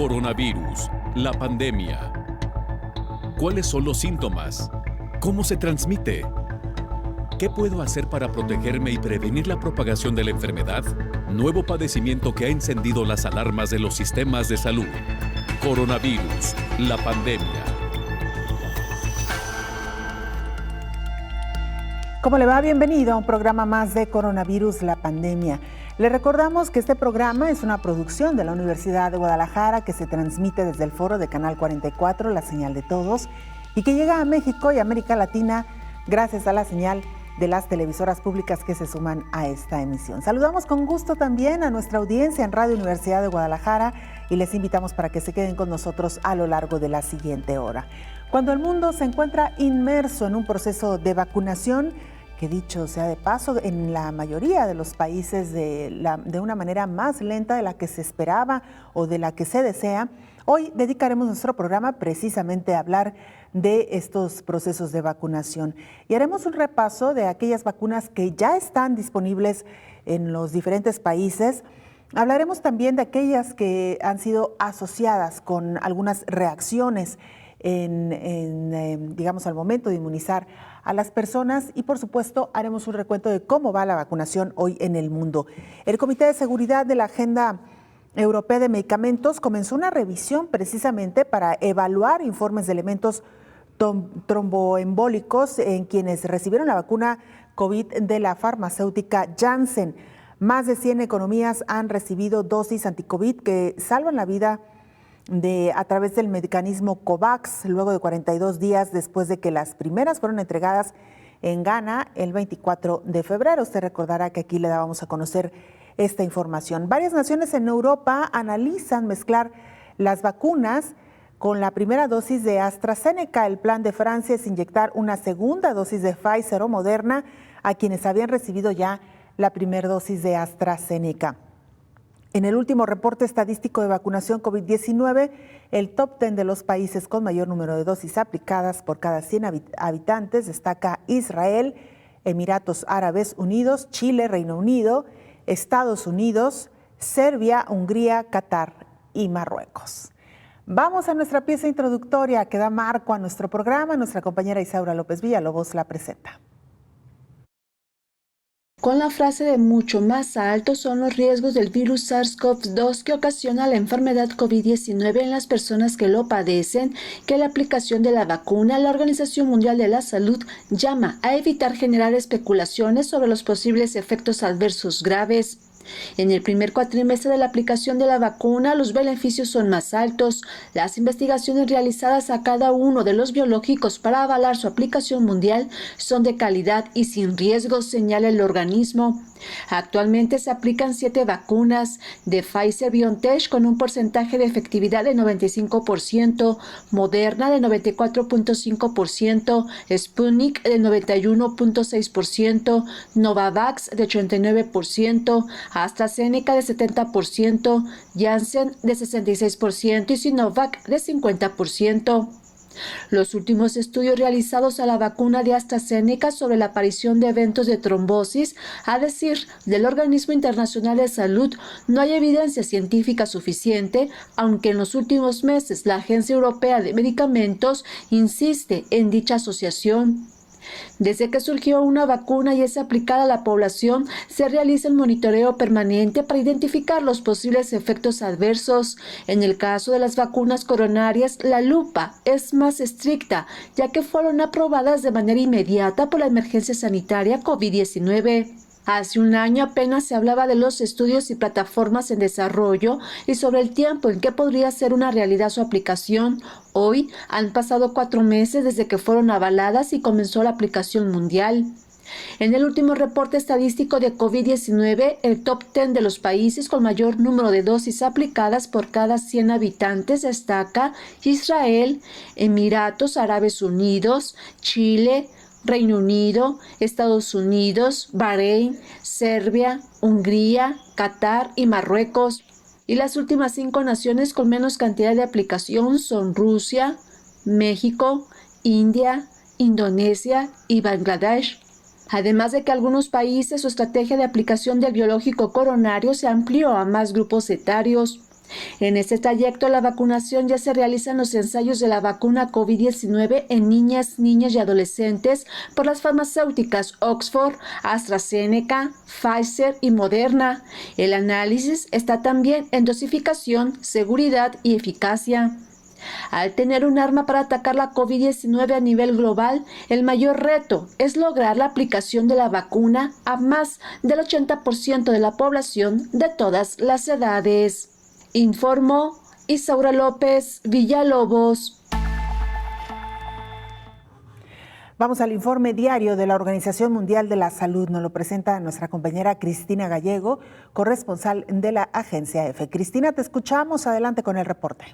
Coronavirus, la pandemia. ¿Cuáles son los síntomas? ¿Cómo se transmite? ¿Qué puedo hacer para protegerme y prevenir la propagación de la enfermedad? Nuevo padecimiento que ha encendido las alarmas de los sistemas de salud. Coronavirus, la pandemia. ¿Cómo le va? Bienvenido a un programa más de Coronavirus, la pandemia. Le recordamos que este programa es una producción de la Universidad de Guadalajara que se transmite desde el foro de Canal 44, la señal de todos, y que llega a México y América Latina gracias a la señal de las televisoras públicas que se suman a esta emisión. Saludamos con gusto también a nuestra audiencia en Radio Universidad de Guadalajara y les invitamos para que se queden con nosotros a lo largo de la siguiente hora. Cuando el mundo se encuentra inmerso en un proceso de vacunación, que dicho sea de paso, en la mayoría de los países de una manera más lenta de la que se esperaba o de la que se desea, hoy dedicaremos nuestro programa precisamente a hablar de estos procesos de vacunación y haremos un repaso de aquellas vacunas que ya están disponibles en los diferentes países. Hablaremos también de aquellas que han sido asociadas con algunas reacciones digamos, al momento de inmunizar a las personas y, por supuesto, haremos un recuento de cómo va la vacunación hoy en el mundo. El Comité de Seguridad de la Agenda Europea de Medicamentos comenzó una revisión precisamente para evaluar informes de elementos tromboembólicos en quienes recibieron la vacuna COVID de la farmacéutica Janssen. Más de 100 economías han recibido dosis anticovid que salvan la vida a través del mecanismo COVAX, luego de 42 días después de que las primeras fueron entregadas en Ghana el 24 de febrero. Usted recordará que aquí le dábamos a conocer esta información. Varias naciones en Europa analizan mezclar las vacunas con la primera dosis de AstraZeneca. El plan de Francia es inyectar una segunda dosis de Pfizer o Moderna a quienes habían recibido ya la primera dosis de AstraZeneca. En el último reporte estadístico de vacunación COVID-19, el top 10 de los países con mayor número de dosis aplicadas por cada 100 habitantes destaca Israel, Emiratos Árabes Unidos, Chile, Reino Unido, Estados Unidos, Serbia, Hungría, Qatar y Marruecos. Vamos a nuestra pieza introductoria que da marco a nuestro programa. Nuestra compañera Isaura López Villalobos la presenta. Con la frase de mucho más altos son los riesgos del virus SARS-CoV-2 que ocasiona la enfermedad COVID-19 en las personas que lo padecen, que la aplicación de la vacuna, la Organización Mundial de la Salud llama a evitar generar especulaciones sobre los posibles efectos adversos graves. En el primer cuatrimestre de la aplicación de la vacuna, los beneficios son más altos. Las investigaciones realizadas a cada uno de los biológicos para avalar su aplicación mundial son de calidad y sin riesgos, señala el organismo. Actualmente se aplican 7 vacunas de Pfizer-BioNTech con un porcentaje de efectividad de 95%, Moderna de 94.5%, Sputnik de 91.6%, Novavax de 89%, AstraZeneca de 70%, Janssen de 66% y Sinovac de 50%. Los últimos estudios realizados a la vacuna de AstraZeneca sobre la aparición de eventos de trombosis, a decir del Organismo Internacional de Salud, no hay evidencia científica suficiente, aunque en los últimos meses la Agencia Europea de Medicamentos insiste en dicha asociación. Desde que surgió una vacuna y es aplicada a la población, se realiza el monitoreo permanente para identificar los posibles efectos adversos. En el caso de las vacunas coronarias, la lupa es más estricta, ya que fueron aprobadas de manera inmediata por la emergencia sanitaria COVID-19. Hace un año apenas se hablaba de los estudios y plataformas en desarrollo y sobre el tiempo en que podría ser una realidad su aplicación. Hoy han pasado 4 meses desde que fueron avaladas y comenzó la aplicación mundial. En el último reporte estadístico de COVID-19, el top 10 de los países con mayor número de dosis aplicadas por cada 100 habitantes destaca Israel, Emiratos Árabes Unidos, Chile, Reino Unido, Estados Unidos, Bahrein, Serbia, Hungría, Qatar y Marruecos. Y las últimas 5 naciones con menos cantidad de aplicación son Rusia, México, India, Indonesia y Bangladesh. Además de que algunos países su estrategia de aplicación del biológico coronario se amplió a más grupos etarios. En este trayecto, la vacunación ya se realizan los ensayos de la vacuna COVID-19 en niñas, niños y adolescentes por las farmacéuticas Oxford, AstraZeneca, Pfizer y Moderna. El análisis está también en dosificación, seguridad y eficacia. Al tener un arma para atacar la COVID-19 a nivel global, el mayor reto es lograr la aplicación de la vacuna a más del 80% de la población de todas las edades. Informó Isaura López Villalobos. Vamos al informe diario de la Organización Mundial de la Salud. Nos lo presenta nuestra compañera Cristina Gallego, corresponsal de la agencia EFE. Cristina, te escuchamos. Adelante con el reporte.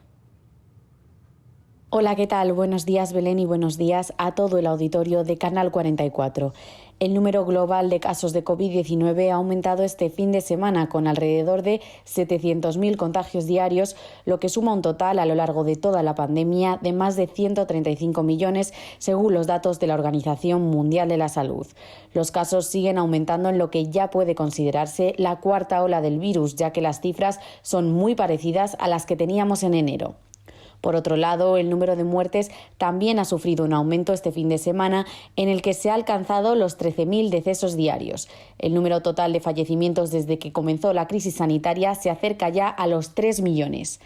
Hola, ¿qué tal? Buenos días, Belén, y buenos días a todo el auditorio de Canal 44. El número global de casos de COVID-19 ha aumentado este fin de semana con alrededor de 700.000 contagios diarios, lo que suma un total a lo largo de toda la pandemia de más de 135 millones, según los datos de la Organización Mundial de la Salud. Los casos siguen aumentando en lo que ya puede considerarse la cuarta ola del virus, ya que las cifras son muy parecidas a las que teníamos en enero. Por otro lado, el número de muertes también ha sufrido un aumento este fin de semana, en el que se ha alcanzado los 13.000 decesos diarios. El número total de fallecimientos desde que comenzó la crisis sanitaria se acerca ya a los 3 millones.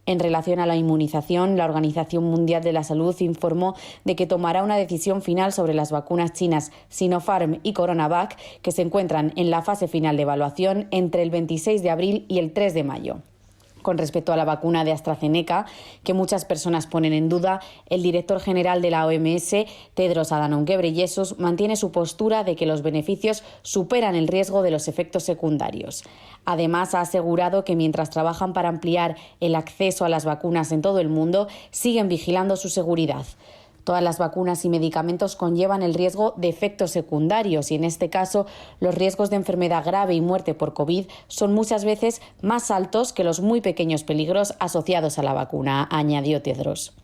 En relación a la inmunización, la Organización Mundial de la Salud informó de que tomará una decisión final sobre las vacunas chinas Sinopharm y CoronaVac, que se encuentran en la fase final de evaluación entre el 26 de abril y el 3 de mayo. Con respecto a la vacuna de AstraZeneca, que muchas personas ponen en duda, el director general de la OMS, Tedros Adhanom Ghebreyesus, mantiene su postura de que los beneficios superan el riesgo de los efectos secundarios. Además, ha asegurado que mientras trabajan para ampliar el acceso a las vacunas en todo el mundo, siguen vigilando su seguridad. Todas las vacunas y medicamentos conllevan el riesgo de efectos secundarios y, en este caso, los riesgos de enfermedad grave y muerte por COVID son muchas veces más altos que los muy pequeños peligros asociados a la vacuna, añadió Tedros.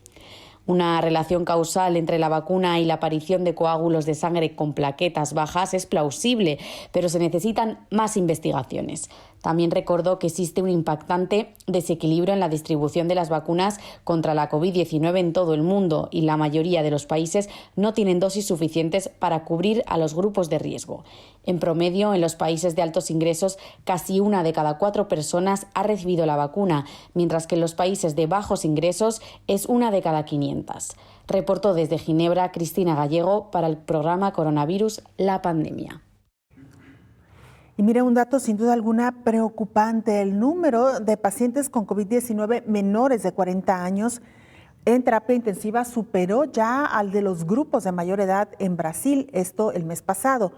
Una relación causal entre la vacuna y la aparición de coágulos de sangre con plaquetas bajas es plausible, pero se necesitan más investigaciones. También recordó que existe un impactante desequilibrio en la distribución de las vacunas contra la COVID-19 en todo el mundo y la mayoría de los países no tienen dosis suficientes para cubrir a los grupos de riesgo. En promedio, en los países de altos ingresos, casi 1 de cada 4 personas ha recibido la vacuna, mientras que en los países de bajos ingresos es 1 de cada 500. Reportó desde Ginebra Cristina Gallego para el programa Coronavirus, la pandemia. Y mire, un dato sin duda alguna preocupante: el número de pacientes con COVID-19 menores de 40 años en terapia intensiva superó ya al de los grupos de mayor edad en Brasil, esto el mes pasado,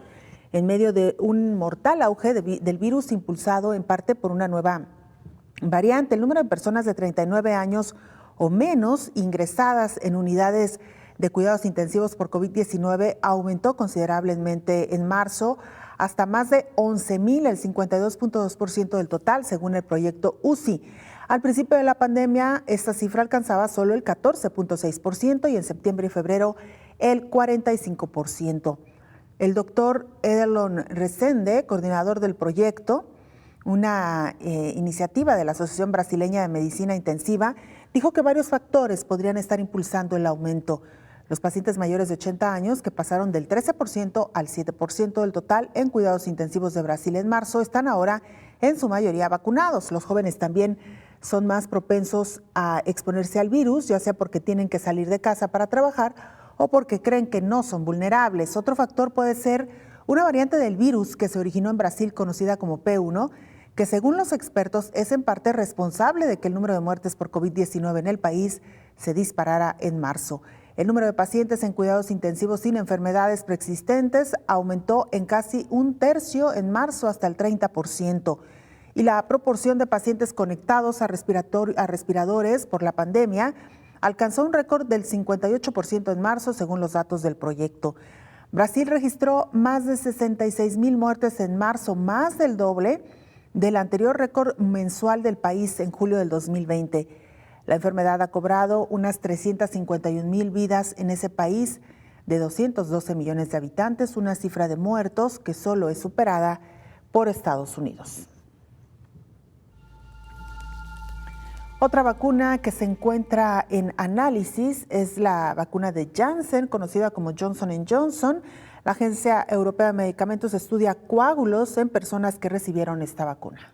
en medio de un mortal auge del virus impulsado en parte por una nueva variante. El número de personas de 39 años o menos ingresadas en unidades de cuidados intensivos por COVID-19 aumentó considerablemente en marzo, hasta más de 11,000, el 52.2% del total, según el proyecto UCI. Al principio de la pandemia, esta cifra alcanzaba solo el 14.6% y en septiembre y febrero el 45%. El doctor Edelon Resende, coordinador del proyecto, una iniciativa de la Asociación Brasileña de Medicina Intensiva, dijo que varios factores podrían estar impulsando el aumento. Los pacientes mayores de 80 años, que pasaron del 13% al 7% del total en cuidados intensivos de Brasil en marzo, están ahora en su mayoría vacunados. Los jóvenes también son más propensos a exponerse al virus, ya sea porque tienen que salir de casa para trabajar o porque creen que no son vulnerables. Otro factor puede ser una variante del virus que se originó en Brasil conocida como P1, que según los expertos es en parte responsable de que el número de muertes por COVID-19 en el país se disparara en marzo. El número de pacientes en cuidados intensivos sin enfermedades preexistentes aumentó en casi 1/3 en marzo, hasta el 30%. Y la proporción de pacientes conectados a respiradores por la pandemia alcanzó un récord del 58% en marzo, según los datos del proyecto. Brasil registró más de 66,000 muertes en marzo, más del doble del anterior récord mensual del país en julio del 2020. La enfermedad ha cobrado unas 351,000 vidas en ese país de 212 millones de habitantes, una cifra de muertos que solo es superada por Estados Unidos. Otra vacuna que se encuentra en análisis es la vacuna de Janssen, conocida como Johnson & Johnson. La Agencia Europea de Medicamentos estudia coágulos en personas que recibieron esta vacuna.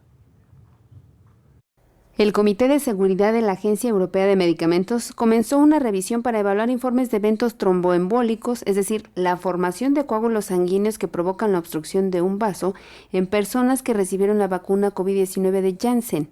El Comité de Seguridad de la Agencia Europea de Medicamentos comenzó una revisión para evaluar informes de eventos tromboembólicos, es decir, la formación de coágulos sanguíneos que provocan la obstrucción de un vaso en personas que recibieron la vacuna COVID-19 de Janssen.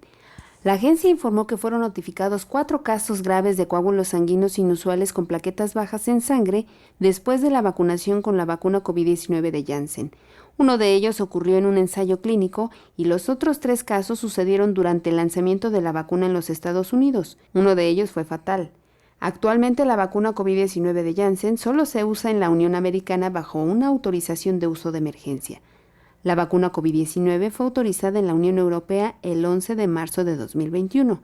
La agencia informó que fueron notificados 4 casos graves de coágulos sanguíneos inusuales con plaquetas bajas en sangre después de la vacunación con la vacuna COVID-19 de Janssen. Uno de ellos ocurrió en un ensayo clínico y los otros 3 casos sucedieron durante el lanzamiento de la vacuna en los Estados Unidos. Uno de ellos fue fatal. Actualmente la vacuna COVID-19 de Janssen solo se usa en la Unión Americana bajo una autorización de uso de emergencia. La vacuna COVID-19 fue autorizada en la Unión Europea el 11 de marzo de 2021.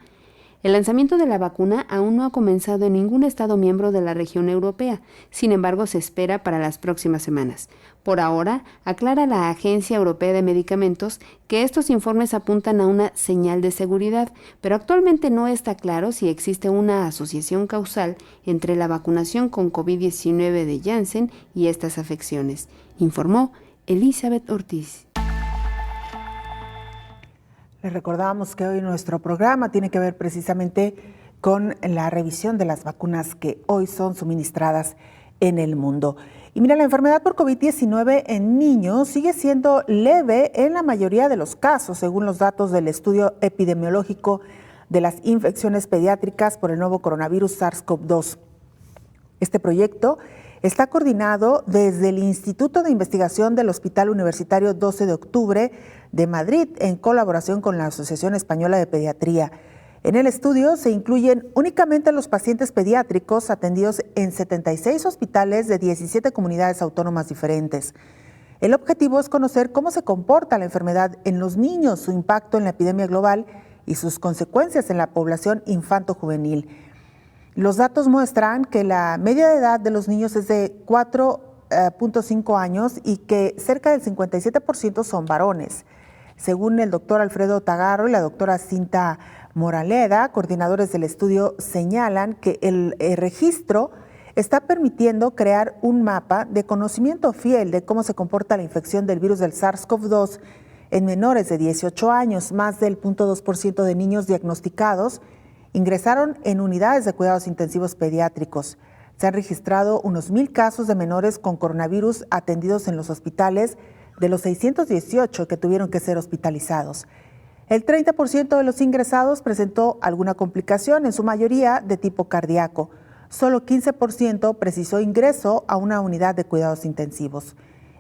El lanzamiento de la vacuna aún no ha comenzado en ningún Estado miembro de la región europea, sin embargo se espera para las próximas semanas. Por ahora, aclara la Agencia Europea de Medicamentos que estos informes apuntan a una señal de seguridad, pero actualmente no está claro si existe una asociación causal entre la vacunación con COVID-19 de Janssen y estas afecciones, informó Elizabeth Ortiz. Les recordábamos que hoy nuestro programa tiene que ver precisamente con la revisión de las vacunas que hoy son suministradas en el mundo. Y mira, la enfermedad por COVID-19 en niños sigue siendo leve en la mayoría de los casos, según los datos del estudio epidemiológico de las infecciones pediátricas por el nuevo coronavirus SARS-CoV-2. Este proyecto está coordinado desde el Instituto de Investigación del Hospital Universitario 12 de Octubre de Madrid, en colaboración con la Asociación Española de Pediatría. En el estudio se incluyen únicamente los pacientes pediátricos atendidos en 76 hospitales de 17 comunidades autónomas diferentes. El objetivo es conocer cómo se comporta la enfermedad en los niños, su impacto en la epidemia global y sus consecuencias en la población infanto-juvenil. Los datos muestran que la media de edad de los niños es de 4.5 años y que cerca del 57% son varones. Según el doctor Alfredo Tagarro y la doctora Cinta Moraleda, coordinadores del estudio, señalan que el registro está permitiendo crear un mapa de conocimiento fiel de cómo se comporta la infección del virus del SARS-CoV-2 en menores de 18 años. Más del 0.2% de niños diagnosticados ingresaron en unidades de cuidados intensivos pediátricos. Se han registrado unos 1,000 casos de menores con coronavirus atendidos en los hospitales de los 618 que tuvieron que ser hospitalizados. El 30% de los ingresados presentó alguna complicación, en su mayoría de tipo cardíaco. Solo 15% precisó ingreso a una unidad de cuidados intensivos.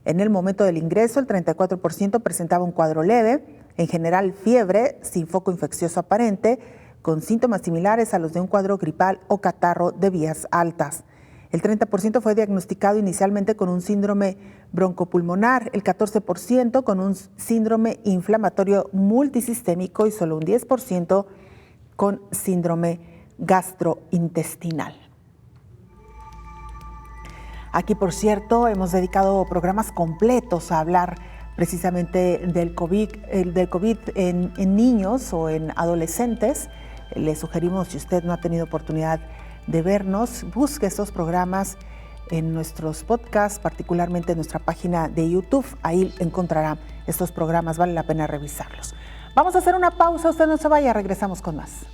En el momento del ingreso, el 34% presentaba un cuadro leve, en general fiebre, sin foco infeccioso aparente, con síntomas similares a los de un cuadro gripal o catarro de vías altas. El 30% fue diagnosticado inicialmente con un síndrome broncopulmonar, el 14% con un síndrome inflamatorio multisistémico y solo un 10% con síndrome gastrointestinal. Aquí, por cierto, hemos dedicado programas completos a hablar precisamente del COVID en niños o en adolescentes. Le sugerimos, si usted no ha tenido oportunidad de vernos, busque estos programas en nuestros podcasts, particularmente en nuestra página de YouTube. Ahí encontrará estos programas, vale la pena revisarlos. Vamos a hacer una pausa, usted no se vaya, regresamos con más.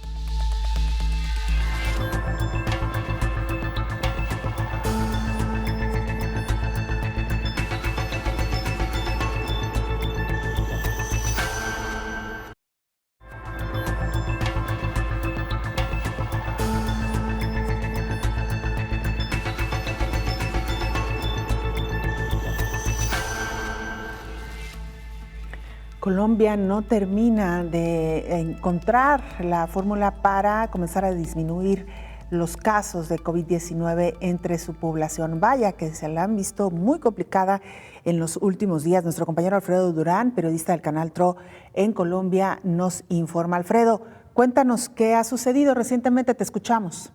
Colombia no termina de encontrar la fórmula para comenzar a disminuir los casos de COVID-19 entre su población. Vaya que se la han visto muy complicada en los últimos días. Nuestro compañero Alfredo Durán, periodista del Canal TRO en Colombia, nos informa. Alfredo, cuéntanos qué ha sucedido recientemente, te escuchamos.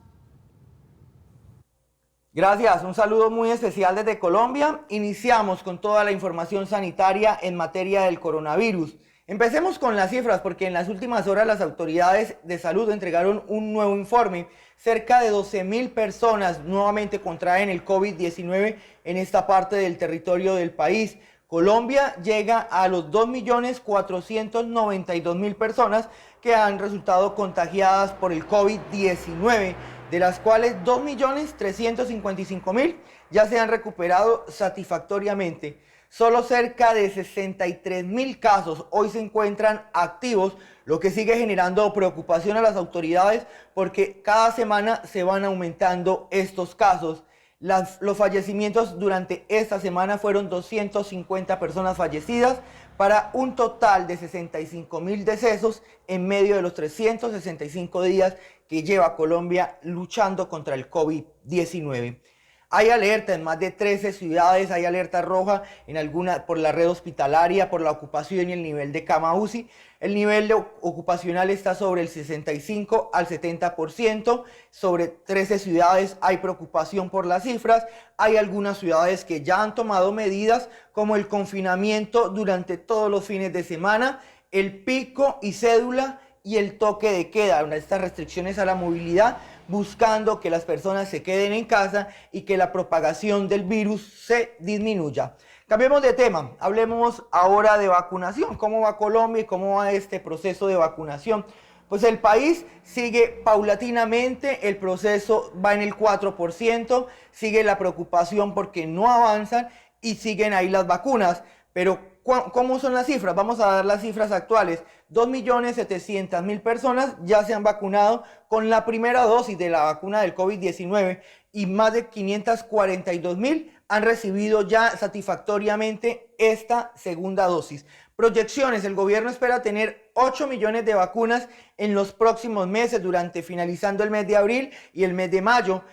Gracias, un saludo muy especial desde Colombia. Iniciamos con toda la información sanitaria en materia del coronavirus. Empecemos con las cifras, porque en las últimas horas las autoridades de salud entregaron un nuevo informe. Cerca de 12.000 personas nuevamente contraen el COVID-19 en esta parte del territorio del país. Colombia llega a los 2.492.000 personas que han resultado contagiadas por el COVID-19, de las cuales 2.355.000 ya se han recuperado satisfactoriamente. Solo cerca de 63.000 casos hoy se encuentran activos, lo que sigue generando preocupación a las autoridades porque cada semana se van aumentando estos casos. Los fallecimientos durante esta semana fueron 250 personas fallecidas para un total de 65.000 decesos en medio de los 365 días que lleva Colombia luchando contra el COVID-19. Hay alerta en más de 13 ciudades, hay alerta roja en alguna por la red hospitalaria, por la ocupación y el nivel de cama UCI. El nivel ocupacional está sobre el 65 al 70%. Sobre 13 ciudades hay preocupación por las cifras. Hay algunas ciudades que ya han tomado medidas como el confinamiento durante todos los fines de semana, el pico y cédula y el toque de queda, estas restricciones a la movilidad, buscando que las personas se queden en casa y que la propagación del virus se disminuya. Cambiemos de tema, hablemos ahora de vacunación. ¿Cómo va Colombia y cómo va este proceso de vacunación? Pues el país sigue paulatinamente, el proceso va en el 4%, sigue la preocupación porque no avanzan y siguen ahí las vacunas. Pero ¿cómo son las cifras? Vamos a dar las cifras actuales. 2.700.000 personas ya se han vacunado con la primera dosis de la vacuna del COVID-19 y más de 542.000 han recibido ya satisfactoriamente esta segunda dosis. Proyecciones, el gobierno espera tener 8 millones de vacunas en los próximos meses, finalizando el mes de abril y el mes de mayo.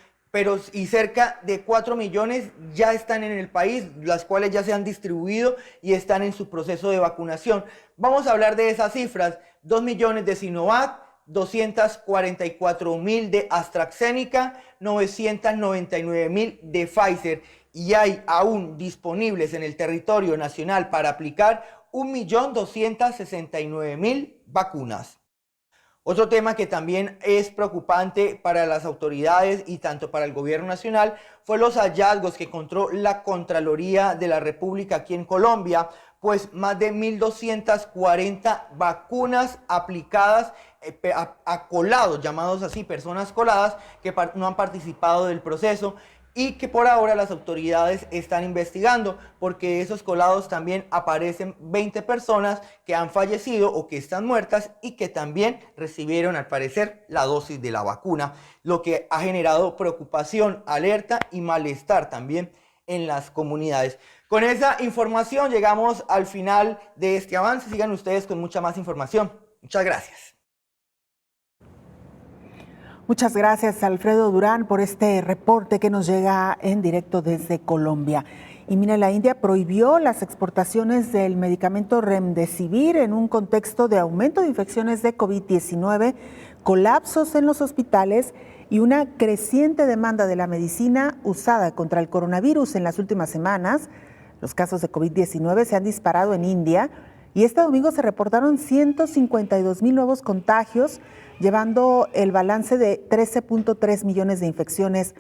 Y cerca de 4 millones ya están en el país, las cuales ya se han distribuido y están en su proceso de vacunación. Vamos a hablar de esas cifras: 2 millones de Sinovac, 244.000 de AstraZeneca, 999.000 de Pfizer. Y hay aún disponibles en el territorio nacional para aplicar 1.269.000 vacunas. Otro tema que también es preocupante para las autoridades y tanto para el gobierno nacional fue los hallazgos que encontró la Contraloría de la República aquí en Colombia, pues más de 1.240 vacunas aplicadas a colados, llamados así, personas coladas que no han participado del proceso, y que por ahora las autoridades están investigando, porque esos colados también aparecen 20 personas que han fallecido o que están muertas y que también recibieron al parecer la dosis de la vacuna, lo que ha generado preocupación, alerta y malestar también en las comunidades. Con esa información llegamos al final de este avance. Sigan ustedes con mucha más información. Muchas gracias. Muchas gracias, Alfredo Durán, por este reporte que nos llega en directo desde Colombia. Y mira, la India prohibió las exportaciones del medicamento Remdesivir en un contexto de aumento de infecciones de COVID-19, colapsos en los hospitales y una creciente demanda de la medicina usada contra el coronavirus. En las últimas semanas, los casos de COVID-19 se han disparado en India y este domingo se reportaron 152,000 nuevos contagios, llevando el balance de 13.3 millones de infecciones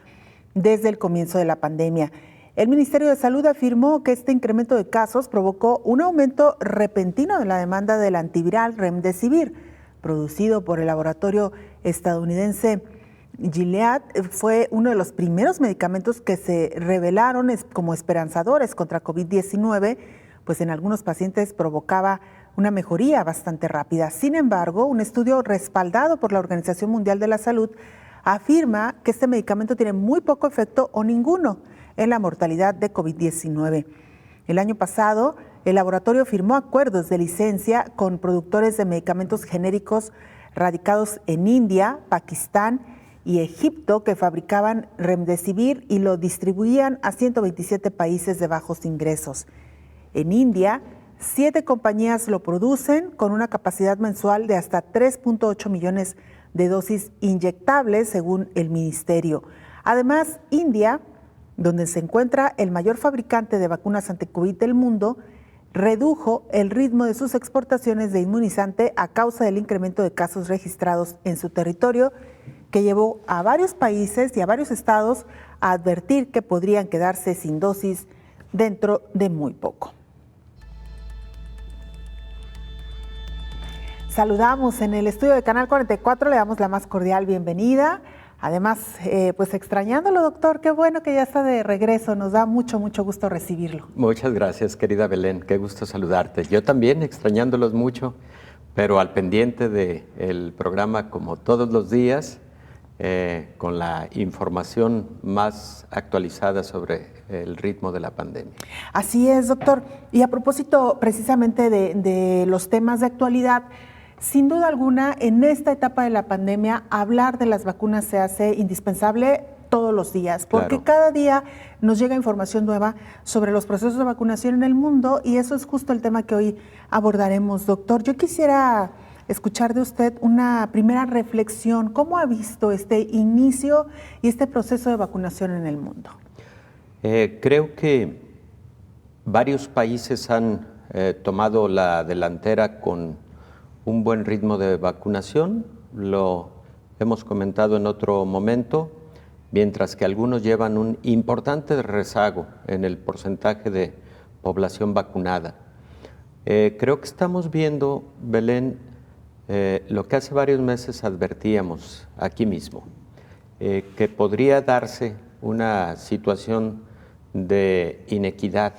desde el comienzo de la pandemia. El Ministerio de Salud afirmó que este incremento de casos provocó un aumento repentino de la demanda del antiviral Remdesivir, producido por el laboratorio estadounidense Gilead. Fue uno de los primeros medicamentos que se revelaron como esperanzadores contra COVID-19, pues en algunos pacientes provocaba una mejoría bastante rápida. Sin embargo, un estudio respaldado por la Organización Mundial de la Salud afirma que este medicamento tiene muy poco efecto o ninguno en la mortalidad de COVID-19. El año pasado, el laboratorio firmó acuerdos de licencia con productores de medicamentos genéricos radicados en India, Pakistán y Egipto que fabricaban Remdesivir y lo distribuían a 127 países de bajos ingresos. En India, 7 compañías lo producen con una capacidad mensual de hasta 3.8 millones de dosis inyectables, según el ministerio. Además, India, donde se encuentra el mayor fabricante de vacunas anti-COVID del mundo, redujo el ritmo de sus exportaciones de inmunizante a causa del incremento de casos registrados en su territorio, que llevó a varios países y a varios estados a advertir que podrían quedarse sin dosis dentro de muy poco. Saludamos en el estudio de Canal 44, le damos la más cordial bienvenida. Además, pues extrañándolo, doctor, qué bueno que ya está de regreso, nos da mucho gusto recibirlo. Muchas gracias, querida Belén, qué gusto saludarte. Yo también extrañándolos mucho, pero al pendiente del programa como todos los días, con la información más actualizada sobre el ritmo de la pandemia. Así es, doctor. Y a propósito precisamente de los temas de actualidad, sin duda alguna, en esta etapa de la pandemia, hablar de las vacunas se hace indispensable todos los días, porque claro, cada día nos llega información nueva sobre los procesos de vacunación en el mundo y eso es justo el tema que hoy abordaremos, doctor. Yo quisiera escuchar de usted una primera reflexión. ¿Cómo ha visto este inicio y este proceso de vacunación en el mundo? Creo que varios países han tomado la delantera con un buen ritmo de vacunación, lo hemos comentado en otro momento, mientras que algunos llevan un importante rezago en el porcentaje de población vacunada. Creo que estamos viendo, Belén, lo que hace varios meses advertíamos aquí mismo, que podría darse una situación de inequidad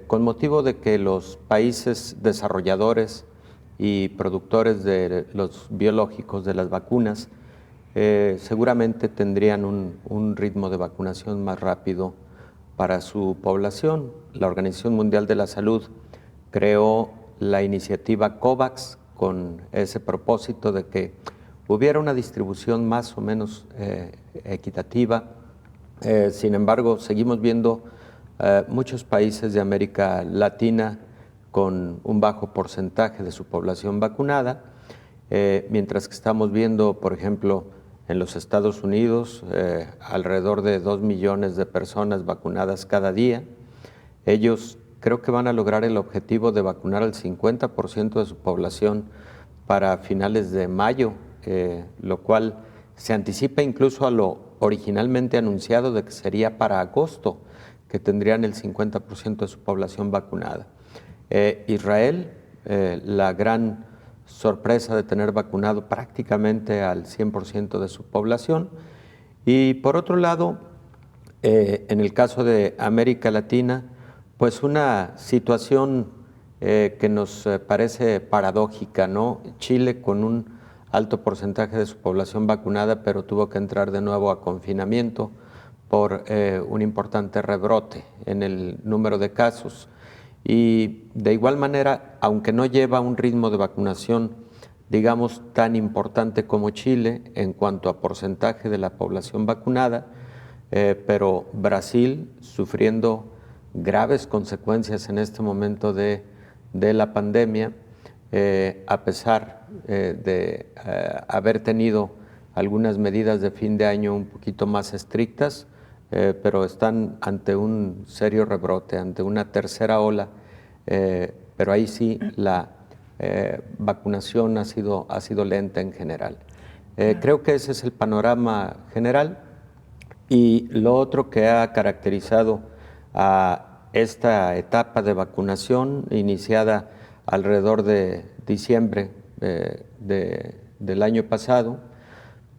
con motivo de que los países desarrolladores y productores de los biológicos, de las vacunas, seguramente tendrían un ritmo de vacunación más rápido para su población. La Organización Mundial de la Salud creó la iniciativa COVAX con ese propósito de que hubiera una distribución más o menos equitativa. Sin embargo, seguimos viendo muchos países de América Latina con un bajo porcentaje de su población vacunada, mientras que estamos viendo, por ejemplo, en los Estados Unidos, alrededor de 2 millones de personas vacunadas cada día. Ellos creo que van a lograr el objetivo de vacunar al 50% de su población para finales de mayo, lo cual se anticipa incluso a lo originalmente anunciado de que sería para agosto, que tendrían el 50% de su población vacunada. Israel, la gran sorpresa de tener vacunado prácticamente al 100% de su población. Y por otro lado, en el caso de América Latina, pues una situación que nos parece paradójica, ¿no? Chile con un alto porcentaje de su población vacunada, pero tuvo que entrar de nuevo a confinamiento por un importante rebrote en el número de casos. Y de igual manera, aunque no lleva un ritmo de vacunación, digamos, tan importante como Chile en cuanto a porcentaje de la población vacunada, pero Brasil sufriendo graves consecuencias en este momento de la pandemia, a pesar de haber tenido algunas medidas de fin de año un poquito más estrictas, pero están ante un serio rebrote, ante una tercera ola, pero ahí sí la vacunación ha sido lenta en general. Creo que ese es el panorama general. Y lo otro que ha caracterizado a esta etapa de vacunación iniciada alrededor de diciembre del año pasado,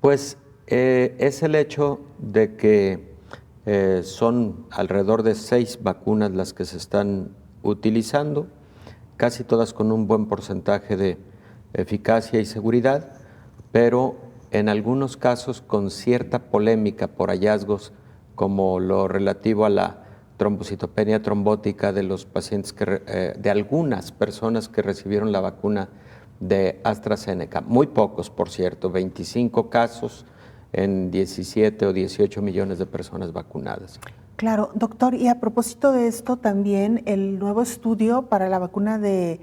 pues es el hecho de que son alrededor de 6 vacunas las que se están utilizando, casi todas con un buen porcentaje de eficacia y seguridad, pero en algunos casos con cierta polémica por hallazgos como lo relativo a la trombocitopenia trombótica de los pacientes, de algunas personas que recibieron la vacuna de AstraZeneca, muy pocos por cierto, 25 casos en 17 o 18 millones de personas vacunadas. Claro, doctor, y a propósito de esto también el nuevo estudio para la vacuna de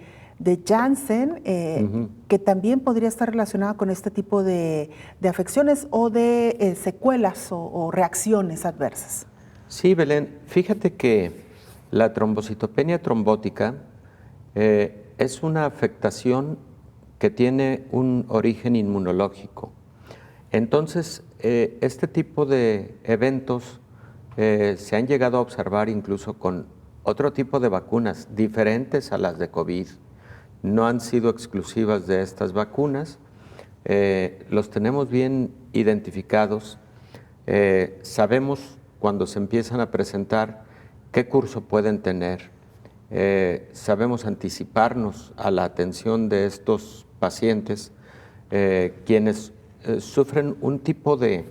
Janssen, que también podría estar relacionada con este tipo de afecciones o de secuelas o reacciones adversas. Sí, Belén, fíjate que La trombocitopenia trombótica es una afectación que tiene un origen inmunológico. Entonces, este tipo de eventos se han llegado a observar incluso con otro tipo de vacunas diferentes a las de COVID. No han sido exclusivas de estas vacunas. Los tenemos bien identificados. Sabemos cuando se empiezan a presentar qué curso pueden tener. Sabemos anticiparnos a la atención de estos pacientes, quienes sufren un tipo de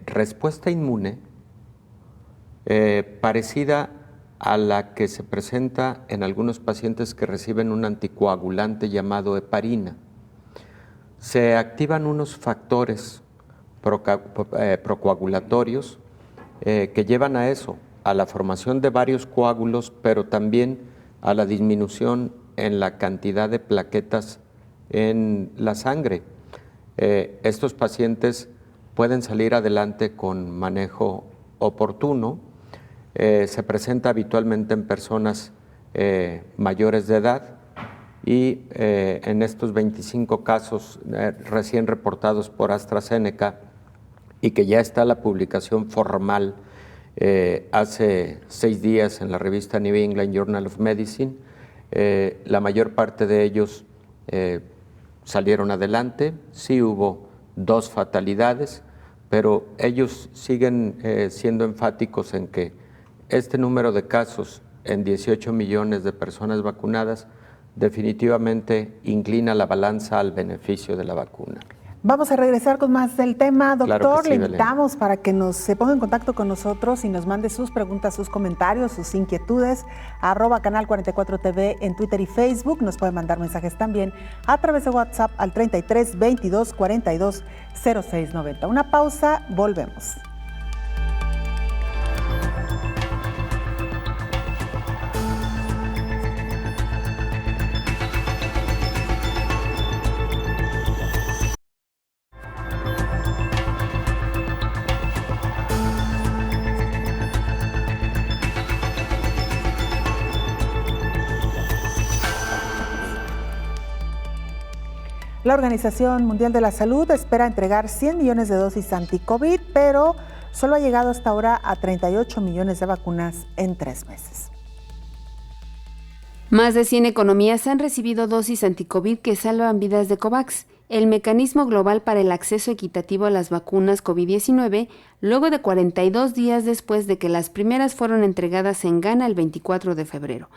respuesta inmune parecida a la que se presenta en algunos pacientes que reciben un anticoagulante llamado heparina. Se activan unos factores procoagulatorios que llevan a eso, a la formación de varios coágulos, pero también a la disminución en la cantidad de plaquetas en la sangre. Estos pacientes pueden salir adelante con manejo oportuno. Se presenta habitualmente en personas mayores de edad y en estos 25 casos recién reportados por AstraZeneca y que ya está la publicación formal hace 6 días en la revista New England Journal of Medicine, la mayor parte de ellos salieron adelante. Sí hubo 2 fatalidades, pero ellos siguen siendo enfáticos en que este número de casos en 18 millones de personas vacunadas definitivamente inclina la balanza al beneficio de la vacuna. Vamos a regresar con más del tema. Doctor, claro que sí, le invitamos para que se ponga en contacto con nosotros y nos mande sus preguntas, sus comentarios, sus inquietudes, @Canal 44 TV en Twitter y Facebook. Nos puede mandar mensajes también a través de WhatsApp al 33 22 42 06 90. Una pausa, volvemos. La Organización Mundial de la Salud espera entregar 100 millones de dosis anti-COVID, pero solo ha llegado hasta ahora a 38 millones de vacunas en 3 meses. Más de 100 economías han recibido dosis anti-COVID que salvan vidas de COVAX, el mecanismo global para el acceso equitativo a las vacunas COVID-19, luego de 42 días después de que las primeras fueron entregadas en Ghana el 24 de febrero.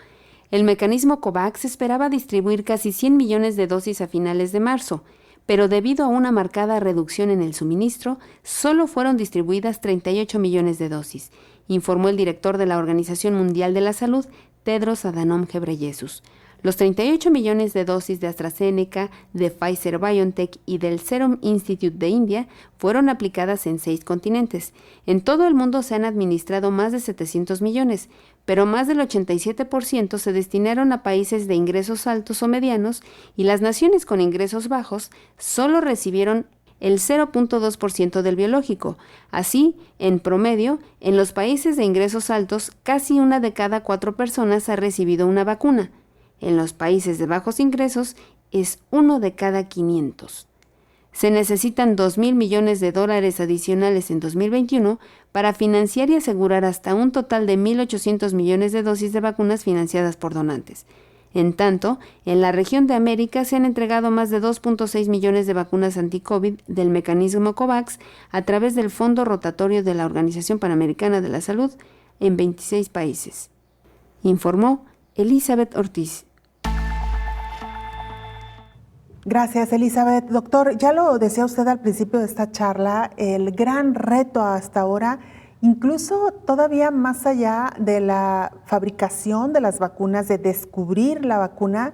El mecanismo COVAX esperaba distribuir casi 100 millones de dosis a finales de marzo, pero debido a una marcada reducción en el suministro, solo fueron distribuidas 38 millones de dosis, informó el director de la Organización Mundial de la Salud, Tedros Adhanom Ghebreyesus. Los 38 millones de dosis de AstraZeneca, de Pfizer-BioNTech y del Serum Institute de India fueron aplicadas en 6 continentes. En todo el mundo se han administrado más de 700 millones, pero más del 87% se destinaron a países de ingresos altos o medianos y las naciones con ingresos bajos solo recibieron el 0.2% del biológico. Así, en promedio, en los países de ingresos altos, casi 1 de cada 4 personas ha recibido una vacuna. En los países de bajos ingresos es 1 de cada 500. Se necesitan 2.000 millones de dólares adicionales en 2021 para financiar y asegurar hasta un total de 1.800 millones de dosis de vacunas financiadas por donantes. En tanto, en la región de América se han entregado más de 2.6 millones de vacunas anti-COVID del mecanismo COVAX a través del Fondo Rotatorio de la Organización Panamericana de la Salud en 26 países. Informó Elizabeth Ortiz. Gracias, Elizabeth. Doctor, ya lo decía usted al principio de esta charla, el gran reto hasta ahora, incluso todavía más allá de la fabricación de las vacunas, de descubrir la vacuna,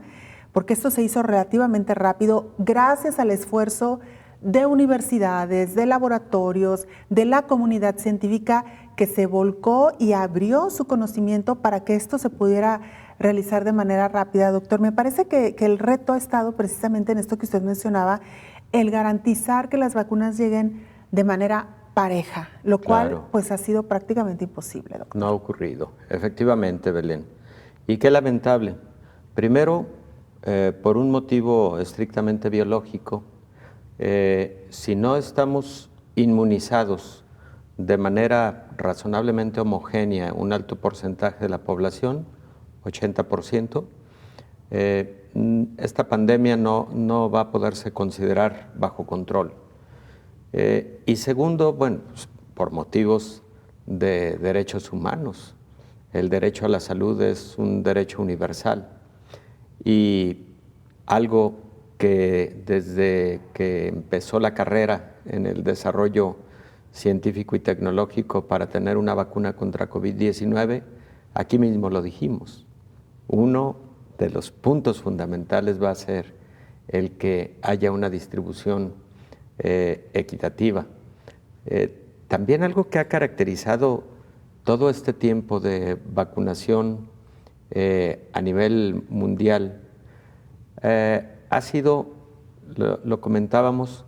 porque esto se hizo relativamente rápido gracias al esfuerzo de universidades, de laboratorios, de la comunidad científica que se volcó y abrió su conocimiento para que esto se pudiera realizar de manera rápida. Doctor, me parece que el reto ha estado precisamente en esto que usted mencionaba, el garantizar que las vacunas lleguen de manera pareja, lo cual Claro. pues ha sido prácticamente imposible, doctor. No ha ocurrido, efectivamente, Belén. Y qué lamentable. Primero, por un motivo estrictamente biológico, si no estamos inmunizados de manera razonablemente homogénea, un alto porcentaje de la población, 80%, esta pandemia no va a poderse considerar bajo control. Y segundo, bueno, pues, por motivos de derechos humanos. El derecho a la salud es un derecho universal y algo que desde que empezó la carrera en el desarrollo científico y tecnológico para tener una vacuna contra COVID-19, aquí mismo lo dijimos. Uno de los puntos fundamentales va a ser el que haya una distribución equitativa. También algo que ha caracterizado todo este tiempo de vacunación a nivel mundial ha sido, lo comentábamos,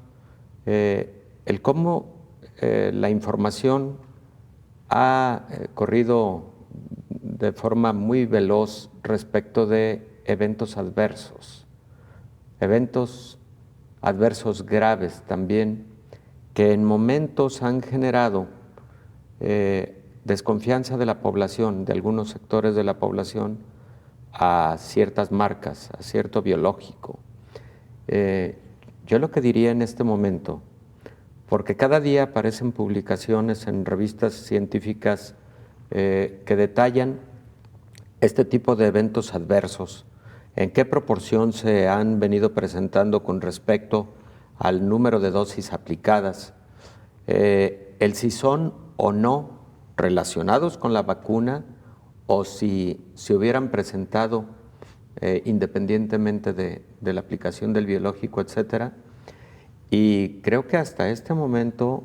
el cómo la información ha corrido de forma muy veloz respecto de eventos adversos graves también, que en momentos han generado desconfianza de la población, de algunos sectores de la población, a ciertas marcas, a cierto biológico. Yo lo que diría en este momento, porque cada día aparecen publicaciones en revistas científicas que detallan este tipo de eventos adversos, en qué proporción se han venido presentando con respecto al número de dosis aplicadas, el si son o no relacionados con la vacuna o si se hubieran presentado independientemente de la aplicación del biológico, etcétera. Y creo que hasta este momento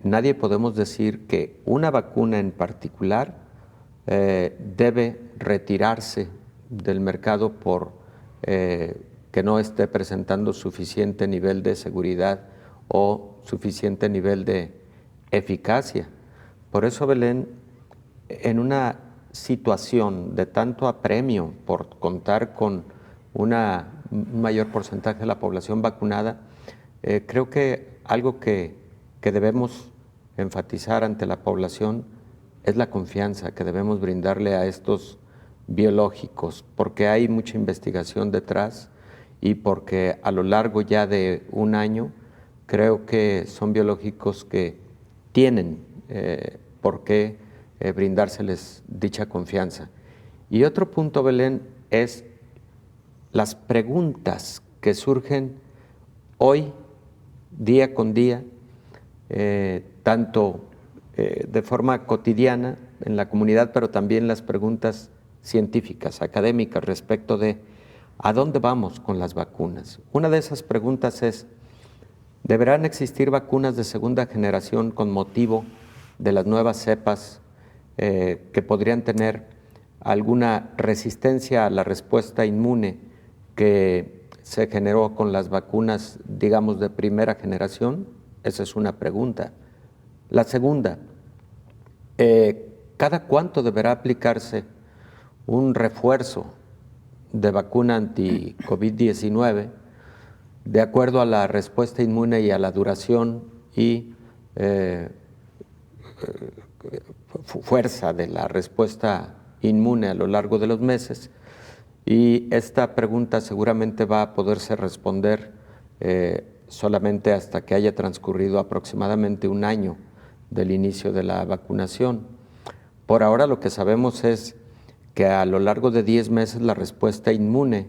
nadie podemos decir que una vacuna en particular debe retirarse del mercado por que no esté presentando suficiente nivel de seguridad o suficiente nivel de eficacia. Por eso, Belén, en una situación de tanto apremio por contar con un mayor porcentaje de la población vacunada, creo que algo que debemos enfatizar ante la población es la confianza que debemos brindarle a estos biológicos, porque hay mucha investigación detrás y porque a lo largo ya de un año creo que son biológicos que tienen por qué brindárseles dicha confianza. Y otro punto, Belén, es las preguntas que surgen hoy, día con día, tanto de forma cotidiana en la comunidad, pero también las preguntas científicas, académicas, respecto de ¿a dónde vamos con las vacunas? Una de esas preguntas es, ¿deberán existir vacunas de segunda generación con motivo de las nuevas cepas que podrían tener alguna resistencia a la respuesta inmune que se generó con las vacunas, digamos, de primera generación? Esa es una pregunta. La segunda, ¿cada cuánto deberá aplicarse un refuerzo de vacuna anti-COVID-19 de acuerdo a la respuesta inmune y a la duración y fuerza de la respuesta inmune a lo largo de los meses? Y esta pregunta seguramente va a poderse responder solamente hasta que haya transcurrido aproximadamente un año del inicio de la vacunación. Por ahora lo que sabemos es que a lo largo de 10 meses la respuesta inmune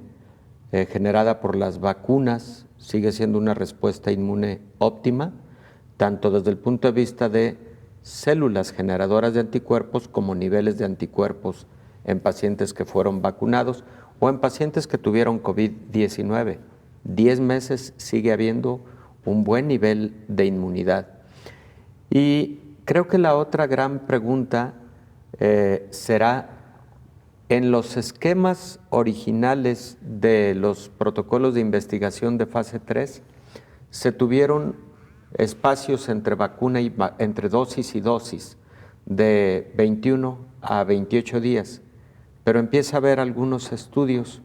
generada por las vacunas sigue siendo una respuesta inmune óptima, tanto desde el punto de vista de células generadoras de anticuerpos como niveles de anticuerpos en pacientes que fueron vacunados o en pacientes que tuvieron COVID-19. 10 meses sigue habiendo un buen nivel de inmunidad. Y creo que la otra gran pregunta será, en los esquemas originales de los protocolos de investigación de fase 3, se tuvieron espacios entre vacuna y entre dosis y dosis de 21 a 28 días, pero empieza a haber algunos estudios,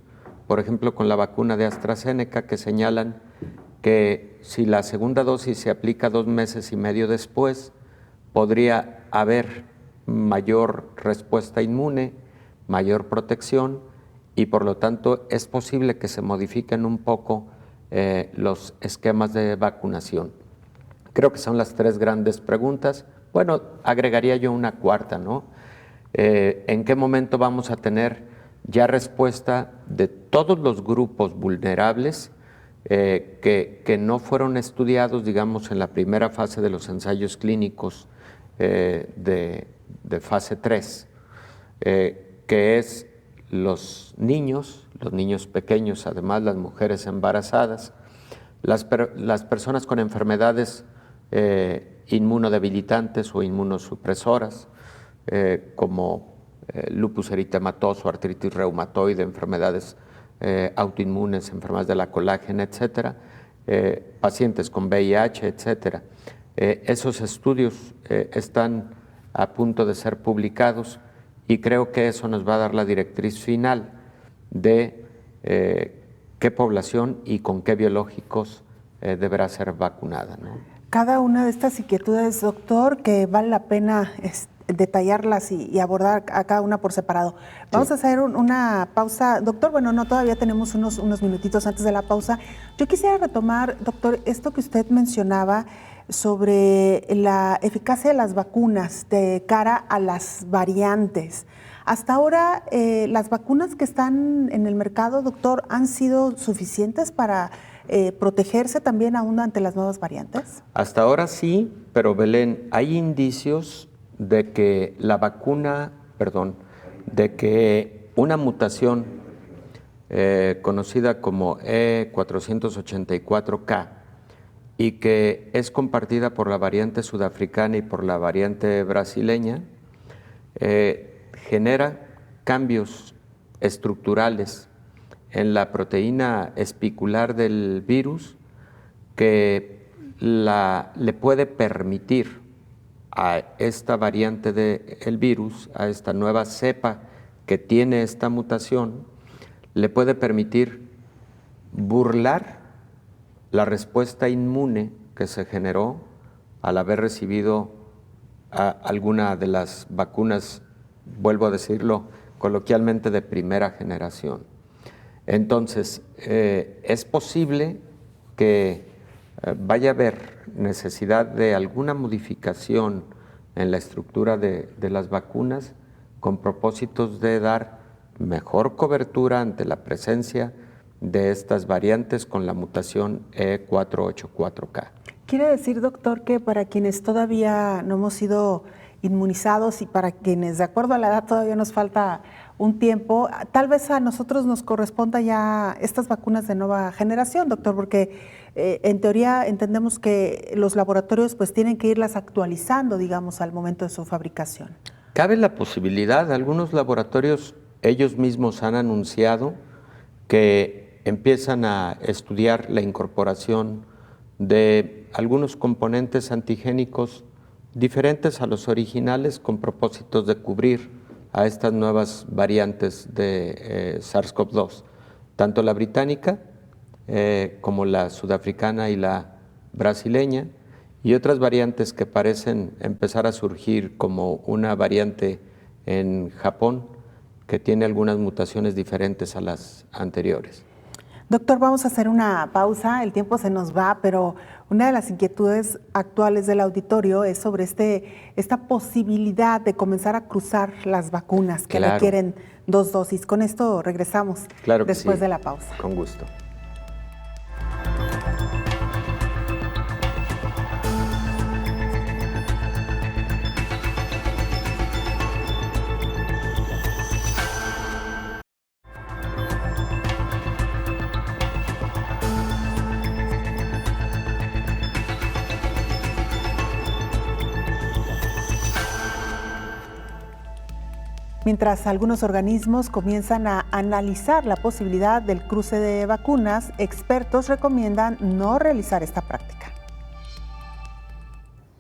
por ejemplo con la vacuna de AstraZeneca, que señalan que si la segunda dosis se aplica 2 meses y medio después, podría haber mayor respuesta inmune, mayor protección, y por lo tanto es posible que se modifiquen un poco los esquemas de vacunación. Creo que son las 3 grandes preguntas. Bueno, agregaría yo una cuarta, ¿no? ¿En qué momento vamos a tener ya respuesta de todos los grupos vulnerables que no fueron estudiados, digamos, en la primera fase de los ensayos clínicos de fase 3, que es los niños pequeños, además las mujeres embarazadas, las personas con enfermedades inmunodebilitantes o inmunosupresoras, como lupus eritematoso, artritis reumatoide, enfermedades autoinmunes, enfermedades de la colágena, etcétera, pacientes con VIH, etcétera. Esos estudios están a punto de ser publicados y creo que eso nos va a dar la directriz final de qué población y con qué biológicos deberá ser vacunada, ¿no? Cada una de estas inquietudes, doctor, que vale la pena detallarlas y abordar a cada una por separado. Vamos a hacer una pausa. Doctor, bueno, no, todavía tenemos unos minutitos antes de la pausa. Yo quisiera retomar, doctor, esto que usted mencionaba sobre la eficacia de las vacunas de cara a las variantes. Hasta ahora, ¿las vacunas que están en el mercado, doctor, han sido suficientes para protegerse también aún ante las nuevas variantes? Hasta ahora sí, pero Belén, hay indicios de que de que una mutación conocida como E484K y que es compartida por la variante sudafricana y por la variante brasileña, genera cambios estructurales en la proteína espicular del virus que le puede permitir a esta variante del virus, a esta nueva cepa que tiene esta mutación, le puede permitir burlar la respuesta inmune que se generó al haber recibido alguna de las vacunas, vuelvo a decirlo coloquialmente, de primera generación. Entonces, es posible que vaya a haber necesidad de alguna modificación en la estructura de las vacunas con propósitos de dar mejor cobertura ante la presencia de estas variantes con la mutación E484K. ¿Quiere decir, doctor, que para quienes todavía no hemos sido inmunizados y para quienes, de acuerdo a la edad, todavía nos falta un tiempo, tal vez a nosotros nos corresponda ya estas vacunas de nueva generación, doctor, porque en teoría entendemos que los laboratorios pues tienen que irlas actualizando, digamos, al momento de su fabricación? Cabe la posibilidad, algunos laboratorios ellos mismos han anunciado que empiezan a estudiar la incorporación de algunos componentes antigénicos diferentes a los originales con propósitos de cubrir a estas nuevas variantes de SARS-CoV-2, tanto la británica como la sudafricana y la brasileña, y otras variantes que parecen empezar a surgir, como una variante en Japón que tiene algunas mutaciones diferentes a las anteriores. Doctor, vamos a hacer una pausa, el tiempo se nos va, pero una de las inquietudes actuales del auditorio es sobre esta posibilidad de comenzar a cruzar las vacunas que requieren 2 dosis. Con esto regresamos después de la pausa. Con gusto. Mientras algunos organismos comienzan a analizar la posibilidad del cruce de vacunas, expertos recomiendan no realizar esta práctica.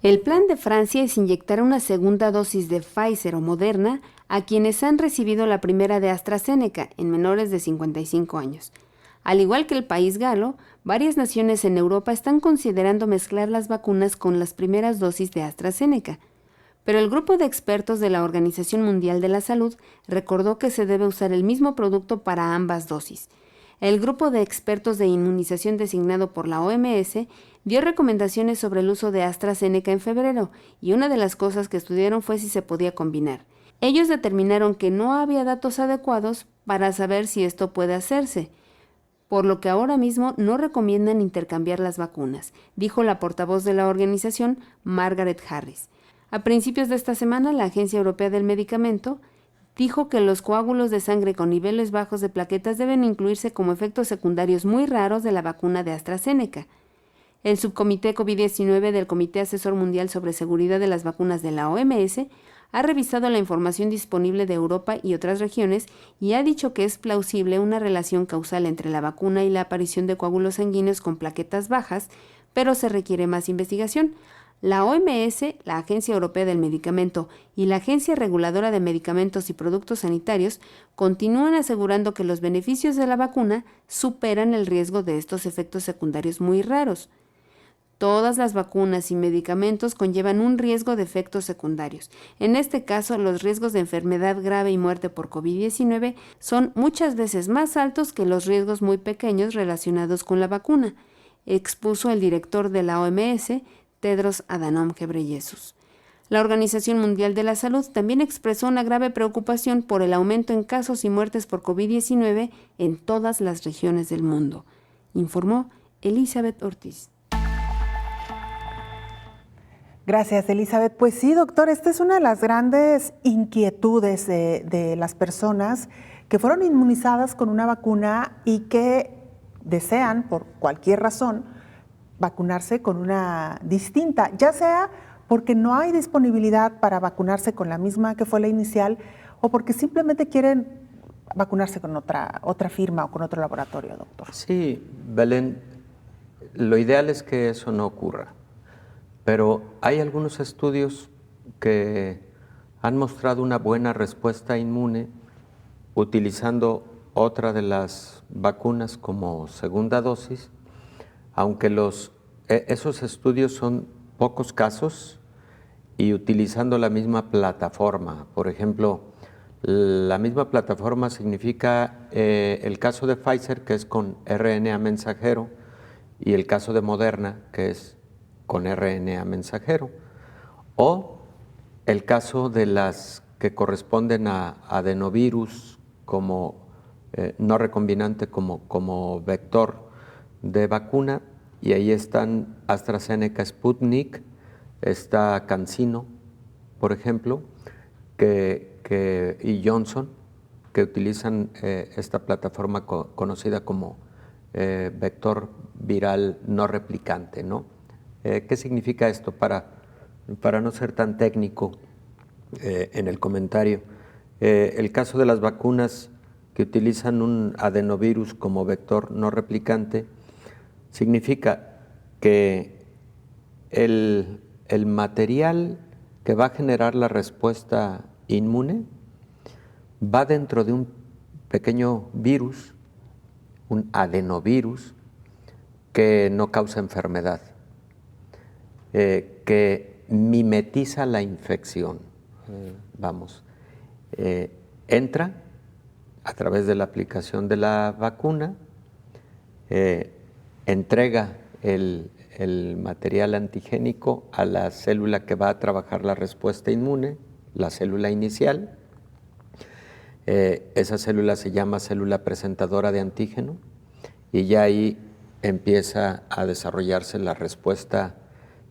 El plan de Francia es inyectar una segunda dosis de Pfizer o Moderna a quienes han recibido la primera de AstraZeneca en menores de 55 años. Al igual que el país galo, varias naciones en Europa están considerando mezclar las vacunas con las primeras dosis de AstraZeneca. Pero el grupo de expertos de la Organización Mundial de la Salud recordó que se debe usar el mismo producto para ambas dosis. El grupo de expertos de inmunización designado por la OMS dio recomendaciones sobre el uso de AstraZeneca en febrero, y una de las cosas que estudiaron fue si se podía combinar. Ellos determinaron que no había datos adecuados para saber si esto puede hacerse, por lo que ahora mismo no recomiendan intercambiar las vacunas, dijo la portavoz de la organización, Margaret Harris. A principios de esta semana, la Agencia Europea del Medicamento dijo que los coágulos de sangre con niveles bajos de plaquetas deben incluirse como efectos secundarios muy raros de la vacuna de AstraZeneca. El subcomité COVID-19 del Comité Asesor Mundial sobre Seguridad de las Vacunas de la OMS ha revisado la información disponible de Europa y otras regiones y ha dicho que es plausible una relación causal entre la vacuna y la aparición de coágulos sanguíneos con plaquetas bajas, pero se requiere más investigación. La OMS, la Agencia Europea del Medicamento y la Agencia Reguladora de Medicamentos y Productos Sanitarios continúan asegurando que los beneficios de la vacuna superan el riesgo de estos efectos secundarios muy raros. Todas las vacunas y medicamentos conllevan un riesgo de efectos secundarios. En este caso, los riesgos de enfermedad grave y muerte por COVID-19 son muchas veces más altos que los riesgos muy pequeños relacionados con la vacuna, expuso el director de la OMS, Tedros Adhanom Ghebreyesus. La Organización Mundial de la Salud también expresó una grave preocupación por el aumento en casos y muertes por COVID-19 en todas las regiones del mundo, informó Elizabeth Ortiz. Gracias, Elizabeth. Pues sí, doctor, esta es una de las grandes inquietudes de las personas que fueron inmunizadas con una vacuna y que desean, por cualquier razón, vacunarse con una distinta, ya sea porque no hay disponibilidad para vacunarse con la misma que fue la inicial o porque simplemente quieren vacunarse con otra firma o con otro laboratorio, doctor. Sí, Belén, lo ideal es que eso no ocurra, pero hay algunos estudios que han mostrado una buena respuesta inmune utilizando otra de las vacunas como segunda dosis, aunque esos estudios son pocos casos y utilizando la misma plataforma. Por ejemplo, la misma plataforma significa el caso de Pfizer, que es con RNA mensajero, y el caso de Moderna, que es con RNA mensajero, o el caso de las que corresponden a adenovirus como no recombinante como vector de vacuna, y ahí están AstraZeneca, Sputnik, está CanSino, por ejemplo, y Johnson, que utilizan esta plataforma conocida como vector viral no replicante, ¿no? ¿Qué significa esto? Para no ser tan técnico en el comentario, el caso de las vacunas que utilizan un adenovirus como vector no replicante significa que el material que va a generar la respuesta inmune va dentro de un pequeño virus, un adenovirus, que no causa enfermedad, que mimetiza la infección. Entra a través de la aplicación de la vacuna, entrega el material antigénico a la célula que va a trabajar la respuesta inmune, la célula inicial. Esa célula se llama célula presentadora de antígeno y ya ahí empieza a desarrollarse la respuesta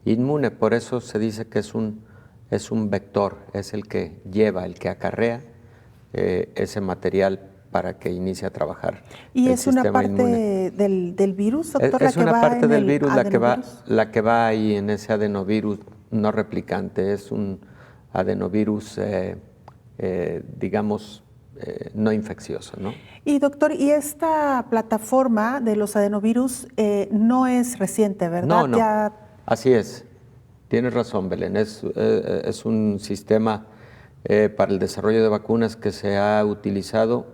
inmune. Por eso se dice que es un vector, es el que lleva, el que acarrea ese material para que inicie a trabajar. ¿Y es una parte del virus, doctor? Es una parte del virus la que va ahí en ese adenovirus no replicante. Es un adenovirus, digamos, no infeccioso, ¿no? Y doctor, y esta plataforma de los adenovirus no es reciente, ¿verdad? No, así es. tienes razón, Belén. Es un sistema para el desarrollo de vacunas que se ha utilizado,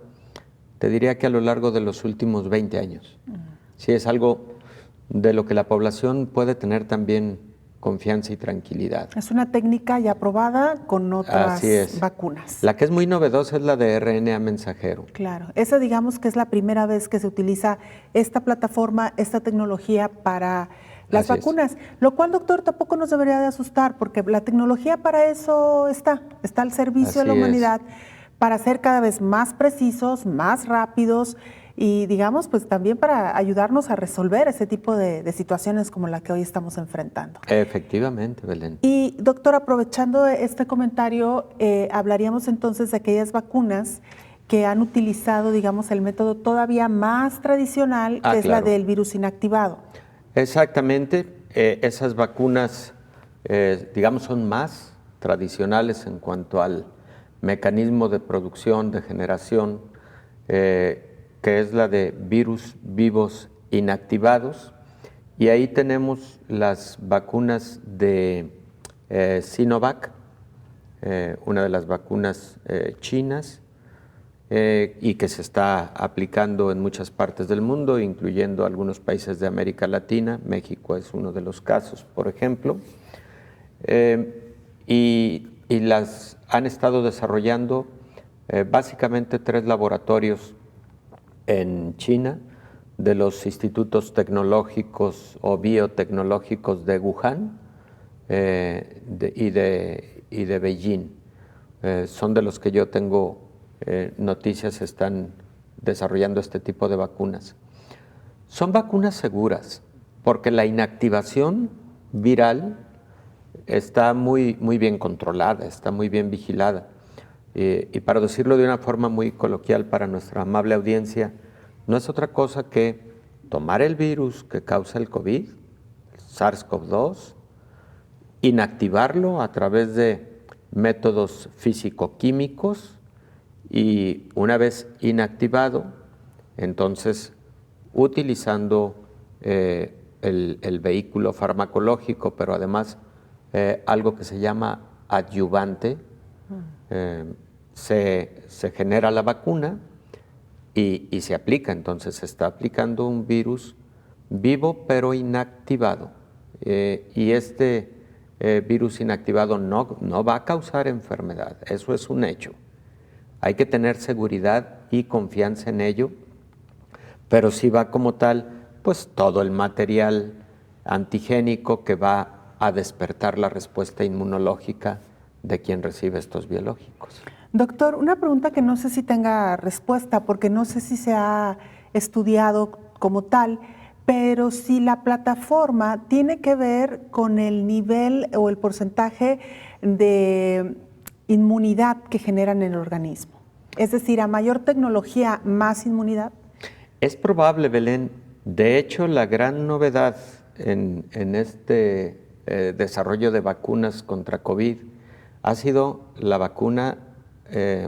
te diría que a lo largo de los últimos 20 años. Sí, es algo de lo que la población puede tener también confianza y tranquilidad. Es una técnica ya aprobada con otras vacunas. La que es muy novedosa es la de RNA mensajero. Claro, esa digamos que es la primera vez que se utiliza esta plataforma, esta tecnología para las vacunas, lo cual, doctor, tampoco nos debería de asustar, porque la tecnología para eso está al servicio de la humanidad, para ser cada vez más precisos, más rápidos y, digamos, pues también para ayudarnos a resolver ese tipo de situaciones como la que hoy estamos enfrentando. Efectivamente, Belén. Y, doctor, aprovechando este comentario, hablaríamos entonces de aquellas vacunas que han utilizado, digamos, el método todavía más tradicional, que es la del virus inactivado. Exactamente, esas vacunas, digamos, son más tradicionales en cuanto al mecanismo de producción, de generación, que es la de virus vivos inactivados, y ahí tenemos las vacunas de Sinovac, una de las vacunas chinas, y que se está aplicando en muchas partes del mundo, incluyendo algunos países de América Latina. México es uno de los casos, por ejemplo. Y las han estado desarrollando básicamente 3 laboratorios en China, de los institutos tecnológicos o biotecnológicos de Wuhan y de Beijing. Son de los que yo tengo noticias, están desarrollando este tipo de vacunas. Son vacunas seguras porque la inactivación viral está muy bien controlada, está muy bien vigilada. Y para decirlo de una forma muy coloquial para nuestra amable audiencia, no es otra cosa que tomar el virus que causa el COVID, el SARS-CoV-2, inactivarlo a través de métodos físico-químicos, y una vez inactivado, entonces utilizando el vehículo farmacológico, pero además algo que se llama adyuvante, se genera la vacuna y se aplica. Entonces se está aplicando un virus vivo pero inactivado, y este virus inactivado no va a causar enfermedad, eso es un hecho. Hay que tener seguridad y confianza en ello, pero sí va como tal, pues todo el material antigénico que va a despertar la respuesta inmunológica de quien recibe estos biológicos. Doctor, una pregunta que no sé si tenga respuesta, porque no sé si se ha estudiado como tal, pero si la plataforma tiene que ver con el nivel o el porcentaje de inmunidad que generan en el organismo. Es decir, a mayor tecnología, más inmunidad. Es probable, Belén. De hecho, la gran novedad en este desarrollo de vacunas contra COVID ha sido la vacuna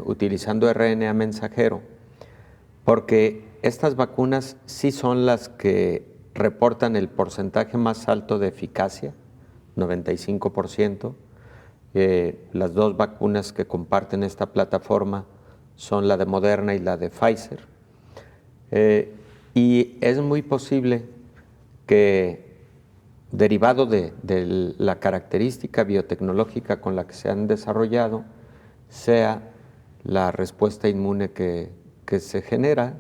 utilizando RNA mensajero, porque estas vacunas sí son las que reportan el porcentaje más alto de eficacia, 95%. Las 2 vacunas que comparten esta plataforma son la de Moderna y la de Pfizer. Y es muy posible que, derivado de la característica biotecnológica con la que se han desarrollado, sea la respuesta inmune que se genera.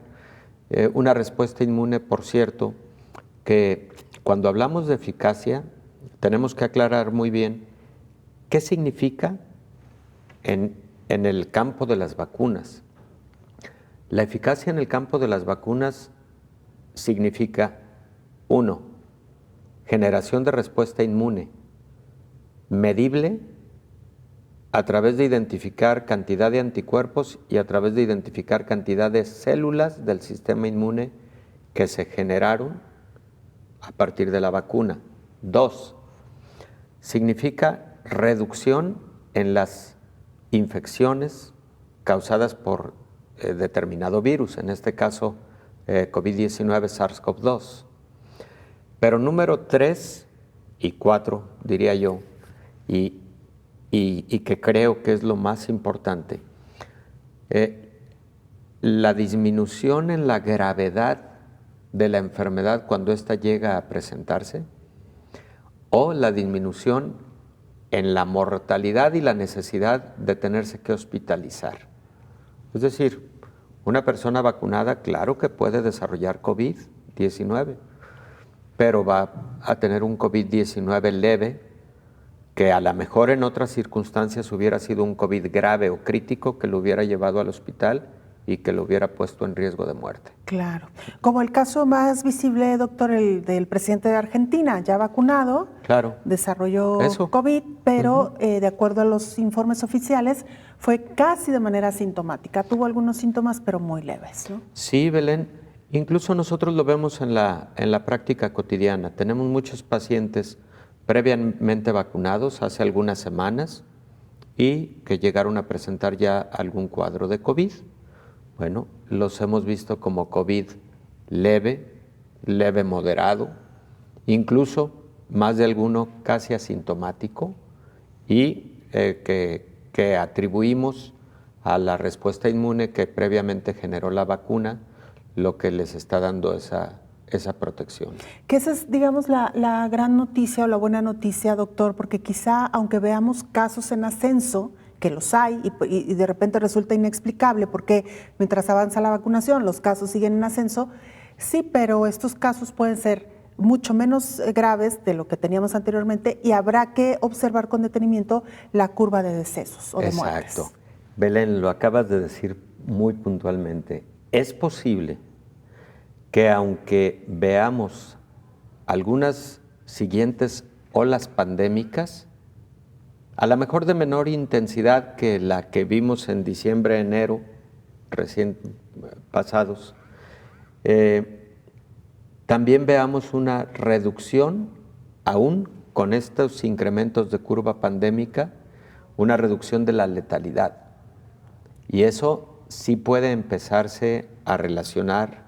Una respuesta inmune, por cierto, que cuando hablamos de eficacia tenemos que aclarar muy bien qué significa en el campo de las vacunas. La eficacia en el campo de las vacunas significa, 1, generación de respuesta inmune, medible a través de identificar cantidad de anticuerpos y a través de identificar cantidad de células del sistema inmune que se generaron a partir de la vacuna. 2, significa reducción en las infecciones causadas por determinado virus, en este caso COVID-19, SARS-CoV-2. Pero número 3 y 4, diría yo, y que creo que es lo más importante. La disminución en la gravedad de la enfermedad cuando ésta llega a presentarse, o la disminución en la mortalidad y la necesidad de tenerse que hospitalizar. Es decir, una persona vacunada, claro que puede desarrollar COVID-19, pero va a tener un COVID-19 leve, que a lo mejor en otras circunstancias hubiera sido un COVID grave o crítico que lo hubiera llevado al hospital y que lo hubiera puesto en riesgo de muerte. Claro. Como el caso más visible, doctor, el del presidente de Argentina, ya vacunado, claro, desarrolló eso. COVID, pero de acuerdo a los informes oficiales, fue casi de manera asintomática. Tuvo algunos síntomas, pero muy leves, ¿no? Sí, Belén. Incluso nosotros lo vemos en la práctica cotidiana. Tenemos muchos pacientes previamente vacunados hace algunas semanas y que llegaron a presentar ya algún cuadro de COVID. Bueno, los hemos visto como COVID leve moderado, incluso más de alguno casi asintomático y que atribuimos a la respuesta inmune que previamente generó la vacuna, lo que les está dando esa protección. Que esa es, digamos, la gran noticia o la buena noticia, doctor, porque quizá, aunque veamos casos en ascenso, que los hay y de repente resulta inexplicable porque mientras avanza la vacunación los casos siguen en ascenso, sí, pero estos casos pueden ser mucho menos graves de lo que teníamos anteriormente y habrá que observar con detenimiento la curva de decesos o de muertes. Exacto. Belén, lo acabas de decir muy puntualmente. Es posible que aunque veamos algunas siguientes olas pandémicas, a lo mejor de menor intensidad que la que vimos en diciembre, enero, recién pasados, también veamos una reducción, aún con estos incrementos de curva pandémica, una reducción de la letalidad. Y eso sí puede empezarse a relacionar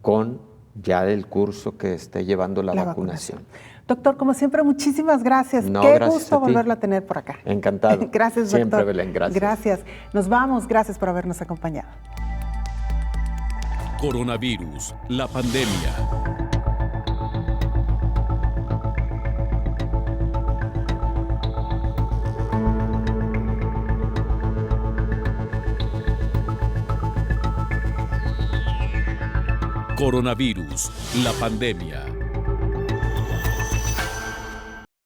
con ya el curso que esté llevando la vacunación. Doctor, como siempre, muchísimas gracias. No, Qué gracias gusto a ti. volverlo a tener por acá. Encantado. Gracias, doctor. Siempre, Belén, gracias. Gracias. Nos vamos. Gracias por habernos acompañado. Coronavirus, la pandemia. Coronavirus, la pandemia.